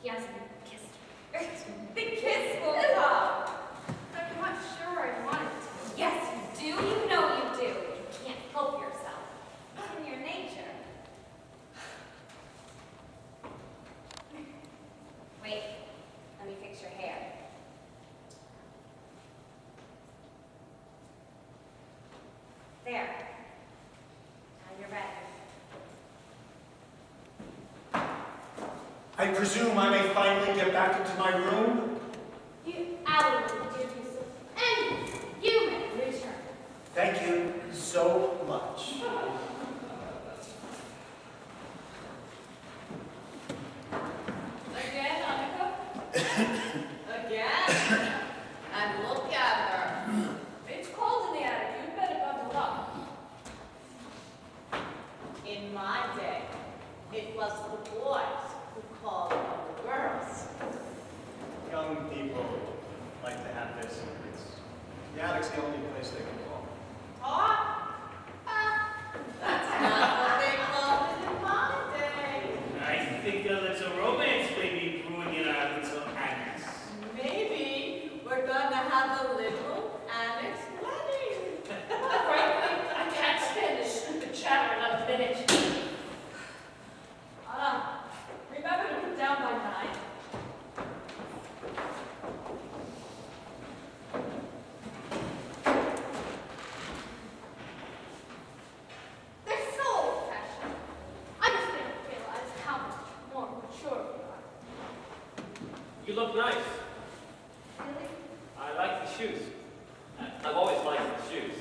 He hasn't kissed her. The kiss will come. I'm not sure I want it to. Yes, you do. You know you do. You can't help yourself. It's in your nature. Wait, let me fix your hair. There. Now you're ready. I presume I may finally get back into my room? You absolutely do so any human return. Thank you so much. Again, Annika? Again? And look at her. It's cold in the attic. You'd better bundle up. In my day, it was the boys who called on the girls. Young people like to have their secrets. The attic's the only place they can talk. Talk? That's not what they called it in my day. I think a little romance may be brewing in our little annex. Maybe we're going to have a little annex wedding. Frankly, I can't stand this stupid chatter another minute. Remember to be down by 9. They're so old-fashioned. I just didn't realize how much more mature we are. You look nice. Really? I like the shoes. I've always liked the shoes.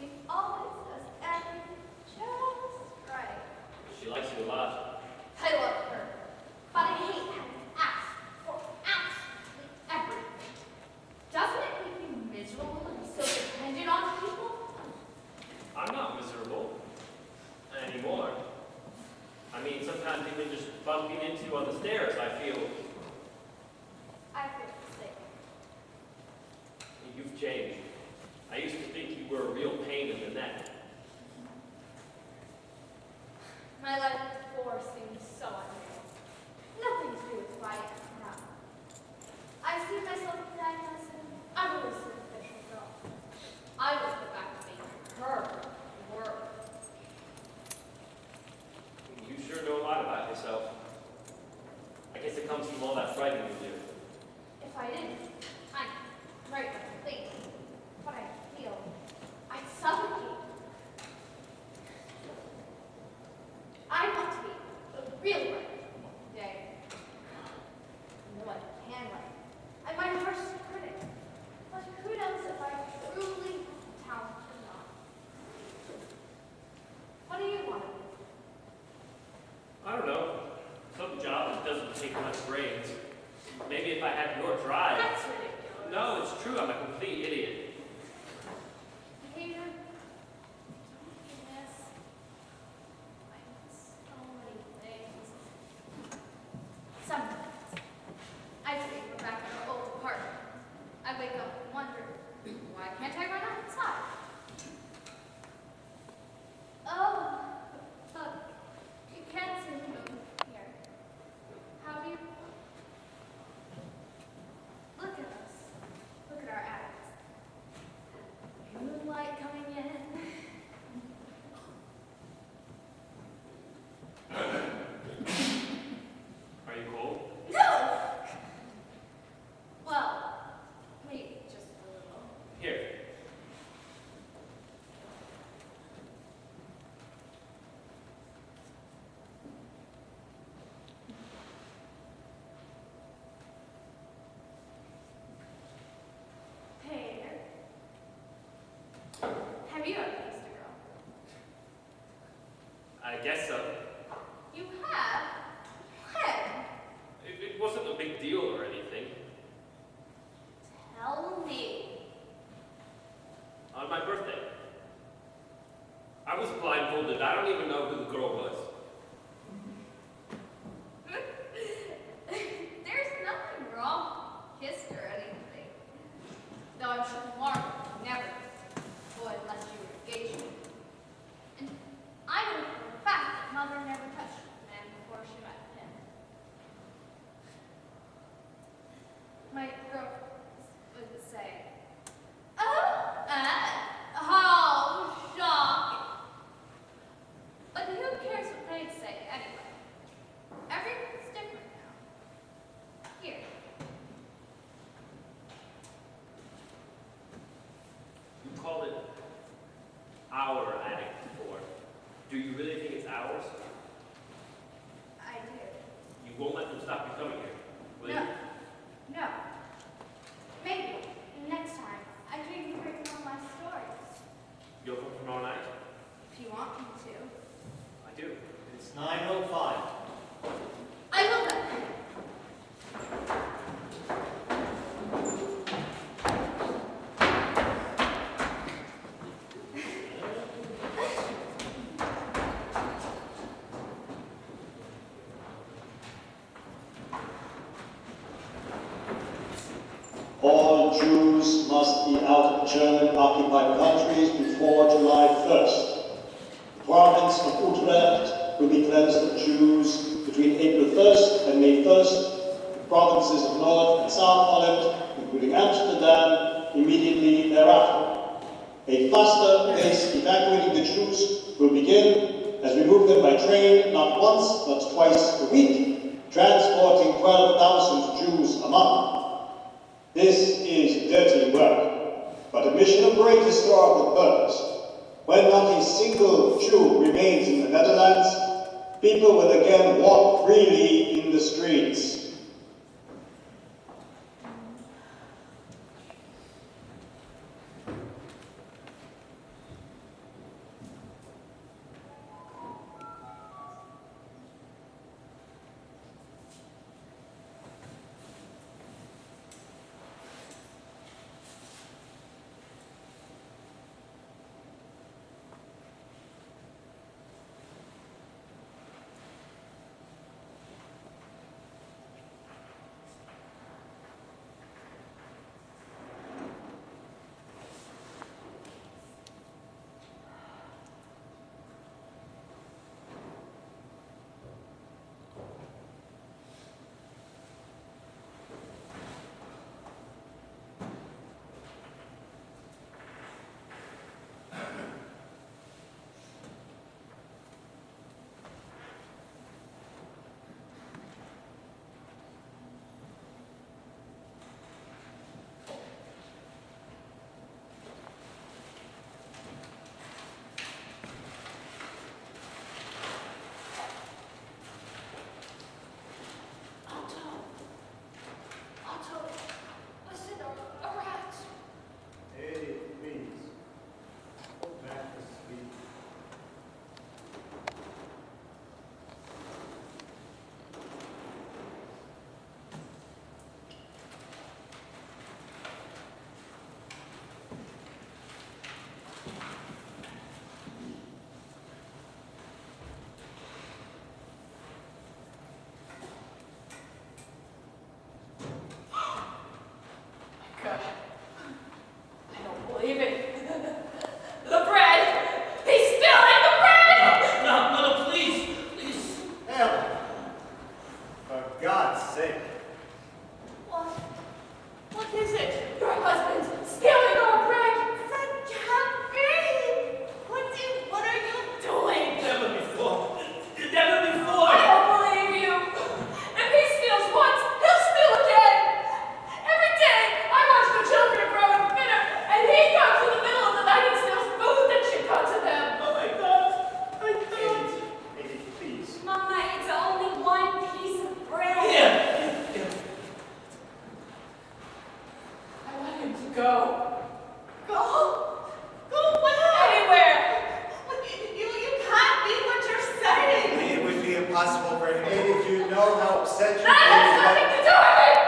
He always does everything just right. She likes you a lot. I love her, but I hate having to ask for absolutely everything. Doesn't it make me miserable to be so dependent on people? I'm not miserable anymore. I mean, sometimes even just bumping into you on the stairs, I feel I feel the same. you've changed. I used to think you were a real pain in the neck. My life before seemed so unreal. Nothing to do with who I am now. I see myself today as an utterly superficial girl. I was the back to make her work. You sure know a lot about yourself. I guess it comes from all that fighting you do. If I didn't, I'm right when I think. What I feel, I'd suffocate. I want to be the real writer today. I know I can write. I'm my harshest critic. But who knows if I truly have talent or not? What do you want to be? I don't know. Some job that doesn't take much brains. Maybe if I had more drive. That's ridiculous. No, it's true. I'm a complete idiot. Peter, don't you miss? I miss so many things. Sometimes I dream we're back in our old apartment. I wake up and wonder, why can't I run outside? Oh, look, you can't see me here. How do you? Look at us. Look at our attics. Moonlight coming in. Are you cold? No! Well, maybe just a little. Here. Peter, have you ever kissed a girl? I guess so. You have? When? It wasn't a big deal or anything. Tell me. On my birthday. I was blindfolded. I don't even know who the girl was. There's nothing wrong. Kissed or anything. Though I'm sure Mark never would unless you were engaged. And I know for a fact that Mother never touched a man before she met him. I'd say anyway. Everything's different now. Here. You called it our attic before. Do you really think it's ours? I do. You won't let them stop you coming here, will No. you? No. Maybe. Next time. I can even break all my stories. You'll come tomorrow night? If you want me to. I do. It's 9:05. I will then. All Jews must be out of German-occupied countries before July 1st. The province of Utrecht will be cleansed of Jews between April 1st and May 1st. The provinces of North and South Holland, including Amsterdam, immediately thereafter. A faster pace evacuating the Jews will begin as we move them by train not once but twice a week, transporting 12,000 Jews a month. This is dirty work, but a mission of great historical purpose. When not a single Jew remains in the Netherlands, people will again walk freely in the streets. Otto, listen, a rat. Hey, please. Go back to sleep. God, I don't believe it. The bread! He's stealing the bread! No, please, please. Ellen, for God's sake. What? What is it? Your husband's stealing our bread! That can't be! What are you doing? Never before. Never before. I don't believe you! If he steals once, he'll steal again! Every day, I watch the children growing thinner, and he comes in the middle of the night and steals food that should go to them! Oh my God. Edie, please. Mama, it's only one piece of bread. Here. I want him to go. Go? Go where? Anywhere! You can't mean what you're saying! It would be impossible for him. Edie, you know how upset you That has nothing to do with it!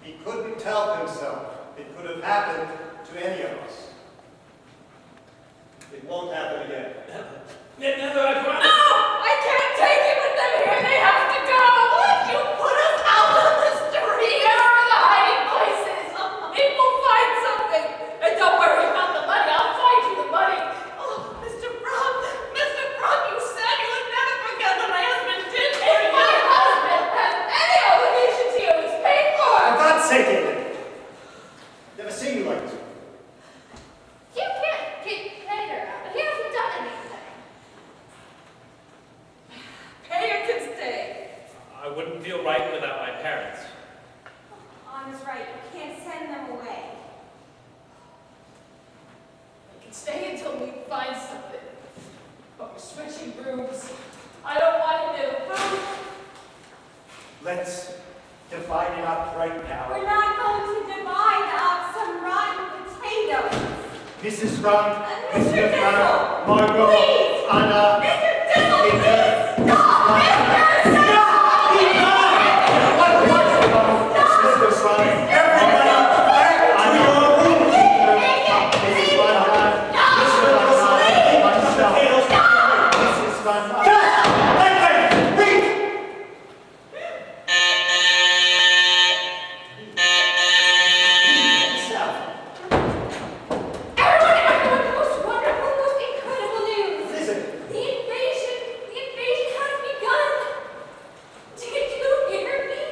He couldn't help himself. It could have happened to any of us. It won't happen again. Never, I promise. No! I can't take it with them here! They have to go! You put us out on the street! Where are the hiding places? People find something! And don't worry about the money, I'll find you the money! Oh, Mr. Brock, you said you would never forget what my husband did for you! If my husband has any obligation to you, it's paid for! For God's sake, Edie! Never seen you like this. You can't get Peter out. He hasn't done anything. wouldn't feel right without my parents. Anna's right. You can't send them away. I can stay until we find something. But we're switching rooms. I don't want to do food. Let's divide it up right now. We're not going to divide up some rotten potatoes. Mrs. Rund, Mr. Mr. Dissel, Rund, Margot, please! Anna, Mr. Dissel, Peter, please! Stop! Mr. Mr. Rund, everybody back to your room. Mrs. Rund, Mr. Rund, myself, Mrs. Rund. Everyone, most wonderful, most incredible news! Listen. The invasion has begun! Did you hear me?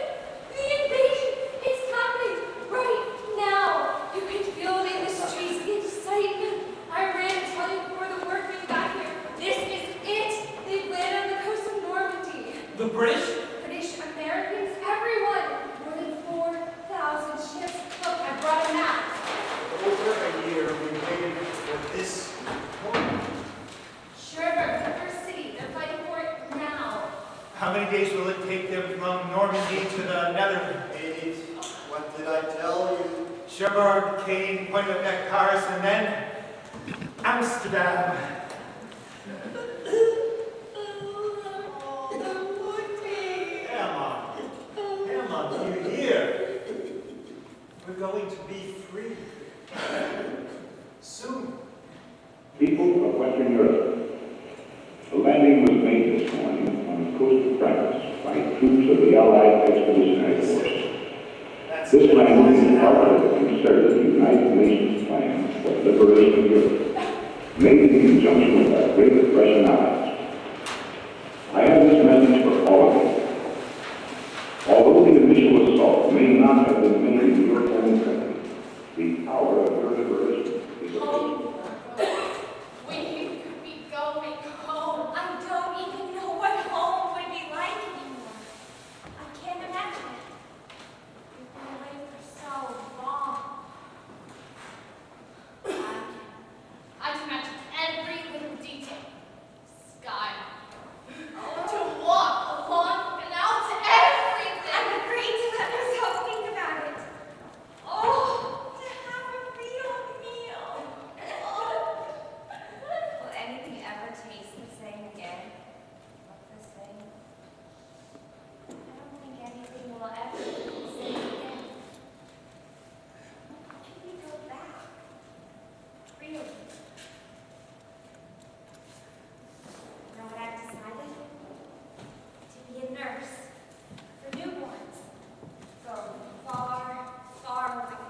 The invasion is happening right now! You can feel it in the streets, the excitement. I ran to tell you before the workmen got here. This is it! They've landed on the coast of Normandy. The British? British, Americans, everyone! More than 4,000 ships. Look, I brought a map. Over a year we waited for this moment. Sherbrooke, the first city. They're fighting for it now. How many days will it take them from Normandy to the Netherlands? 8. What did I tell you? Cherbourg, Caen, Point-le-Bec, Paris, and then Amsterdam. Emma, do you hear? We're going to be free. Soon. People of Western Europe, a landing was made this morning on the coast of France by troops of the Allied Expeditionary Force. This landing is part of the concerted United Nations plan for the liberation of Europe, made in conjunction with our great Russian allies. I have this message for all of you. Although the initial assault may not have been made in your own country, the hour of your liberation is approaching. We could be going home. I don't even know what home would be like anymore. I can't imagine it. We've been away for so long. I can imagine every little detail. Sky. To walk along and out to everything. I'm afraid to let myself think about it. Oh, to have a real meal. Will anything ever taste the same again? Look the same? I don't think anything will ever be the same again. How can we go back? Really? You know what I've decided? To be a nurse for newborns. Go far, far away.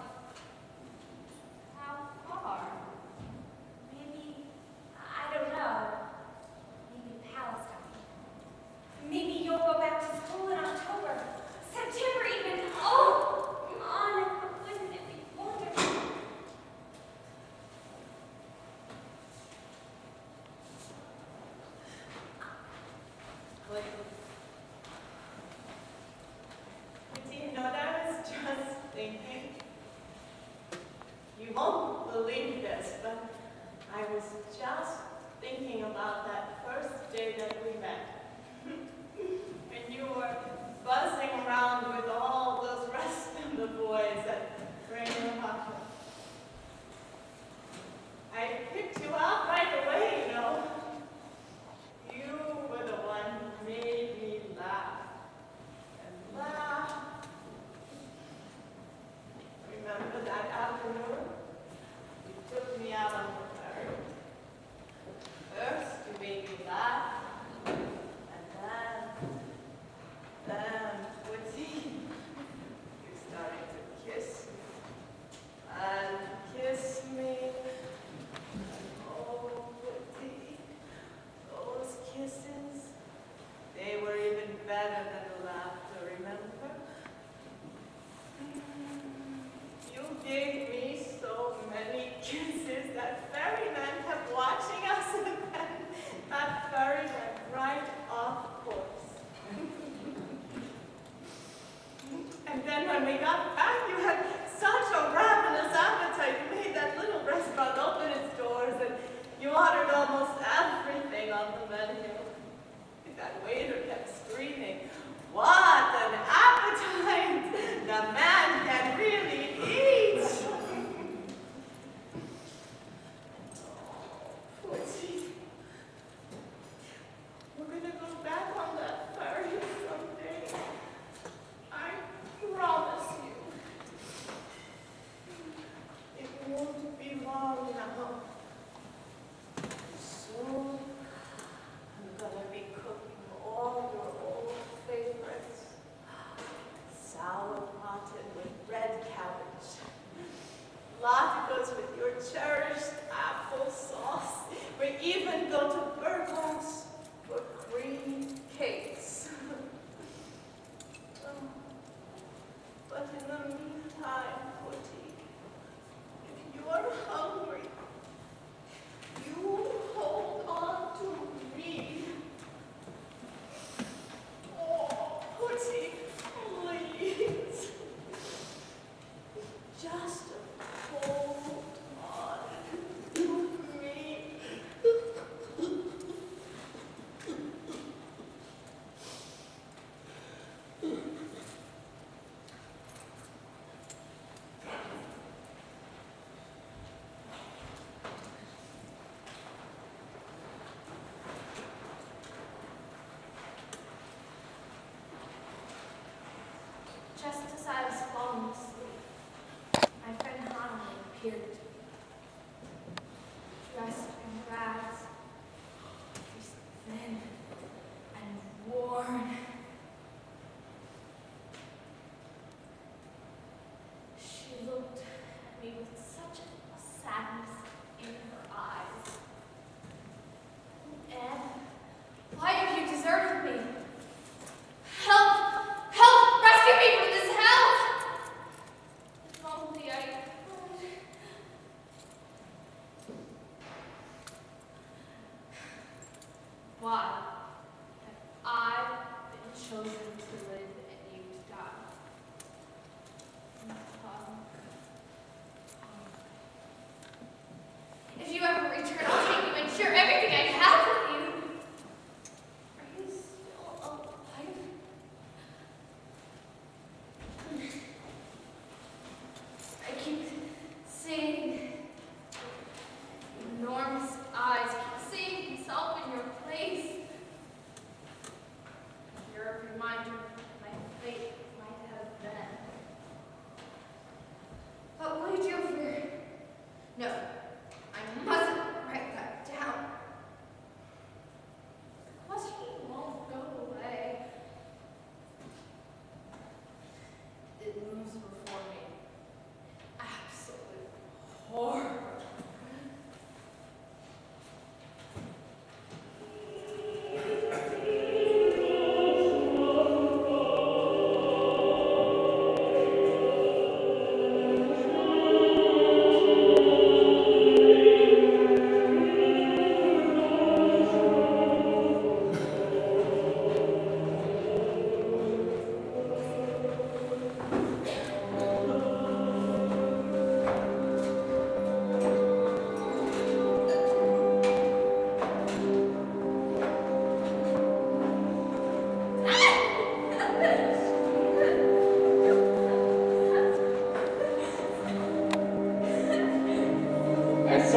How far? Maybe, I don't know. Maybe Palestine. Maybe you'll go back to school in October, September even. Oh, Anna, wouldn't it be wonderful? Do you know what I was just thinking? You won't believe this, but I was just thinking about that first day that we met. When you were buzzing around with all those rest of the boys at Rainbow Hockey. I picked you out right away, you know. You were the one who made me laugh and laugh. Remember that afternoon? You took me out on the ferry. First, you made me laugh, and then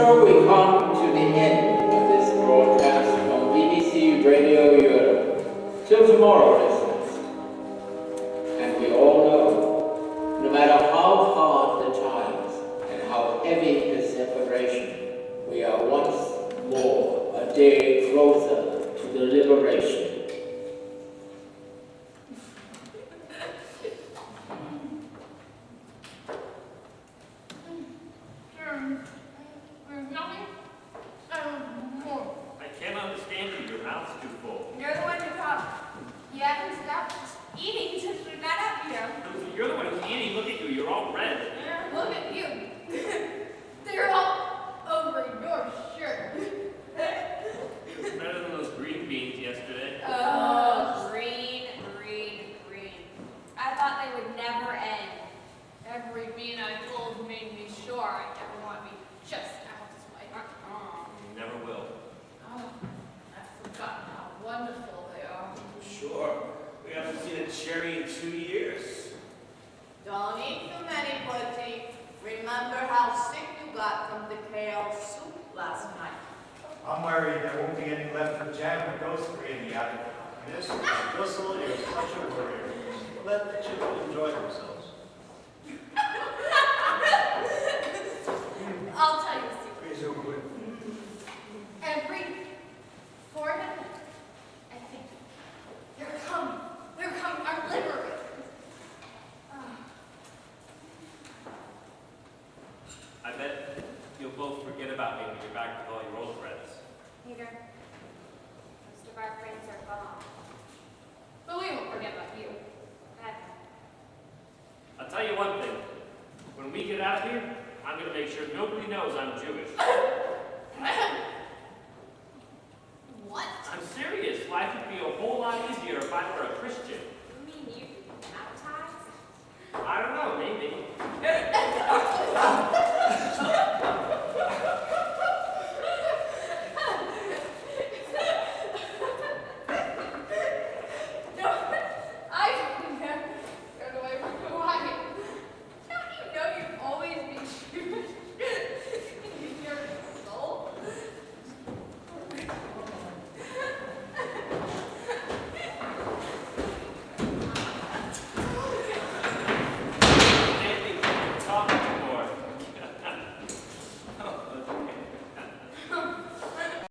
so we come to the end of this broadcast from BBC Radio Europe. Till tomorrow, listeners. And we all know, no matter how hard the times and how heavy the separation, we are once more a day closer to the liberation. There's nothing more. I can't understand you. Your mouth's too full. You're the one who talked. You haven't stopped eating since we got up here. You're the one who's eating. Look at you. You're all red. Look at you. They're all over your shirt. It was better than those green beans yesterday. Oh, green. I thought they would never end. Every bean I pulled made me sure I never want to be just out this way. You never will. Oh, I've forgotten how wonderful they are. Sure. We haven't seen a cherry in 2 years. Don't eat too many, Putty. Remember how sick you got from the kale soup last night. I'm worried there won't be any left for jam with those three in the attic. Yes, Russell, you're such a worrier. Let the children enjoy themselves. I'll tell you a secret. Please don't quit. Every 4 minutes, I think, they're coming. Our liberators. I bet you'll both forget about me when you're back with all your old friends. Peter, most of our friends are gone. But we won't forget about you. Ever. I'll tell you one thing. When we get out of here, I'm going to make sure nobody knows I'm Jewish. What? I'm serious. Life would be a whole lot easier if I were a Christian. You mean you baptized? I don't know.